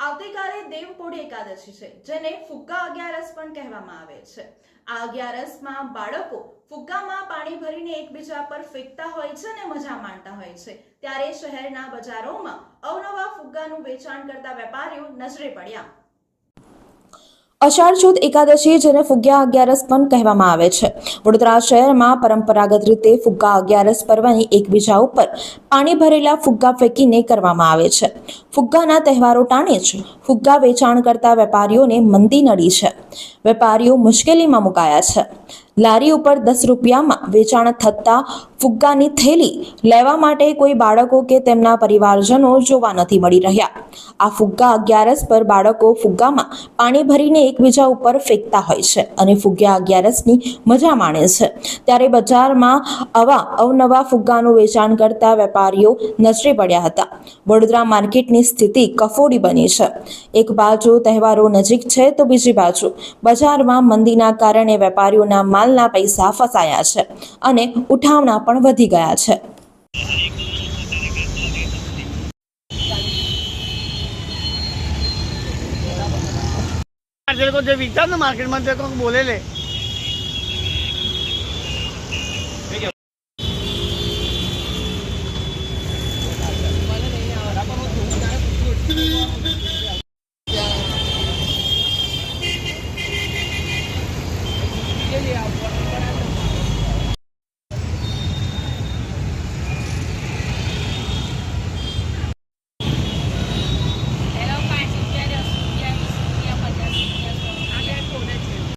આવતીકાલે દેવપોઢી એકાદશી છે, જેને ફુગ્ગા અગિયારસ પણ કહેવામાં આવે છે। આ અગિયારસમાં બાળકો ફુગ્ગામાં પાણી ભરીને એકબીજા પર ફેંકતા હોય છે અને મજા માણતા હોય છે। ત્યારે શહેરના બજારોમાં અવનવા ફુગ્ગાનું વેચાણ કરતા વેપારીઓ નજરે પડ્યા। અષાઢ સુદ એકાદશી જેને ફુગ્ગા અગિયારસ પણ કહેવામાં આવે છે। વડોદરા શહેરમાં પરંપરાગત રીતે ફુગ્ગા અગિયારસ પર્વની એકબીજા ઉપર પાણી ભરેલા ફુગ્ગા ફેંકીને કરવામાં આવે છે। ફુગ્ગાના તહેવારો ટાણે જ ફુગ્ગા વેચાણ કરતા વેપારીઓને મંદી નડી છે। વેપારીઓ મુશ્કેલીમાં મુકાયા છે। લારી ઉપર 10 રૂપિયામાં વેચાણ થતા ફુગ્ગાની થેલી લેવા માટે કોઈ બાળકો કે તેમના પરિવારજનો જોવા નથી મળી રહ્યા। આ ફુગ્ગા અગિયારસ પર બાળકો ફુગ્ગામાં પાણી ભરીને એકબીજા ઉપર ફેંકતા હોય છે અને ફુગ્ગા અગિયારસની મજા માણે છે। ત્યારે બજારમાં આવા અવનવા ફુગ્ગાનું વેચાણ કરતા વેપારીઓ નજરે પડ્યા હતા। વડોદરા માર્કેટની સ્થિતિ કફોડી બની છે। એક બાજુ તહેવારો નજીક છે તો બીજી બાજુ બજારમાં મંદીના કારણે વેપારીઓના માલના પૈસા ફસાયા છે અને ઉઠાવણા પણ વધી ગયા છે। तेरे को जब विकता ना मार्केट में तेरे को बोले ले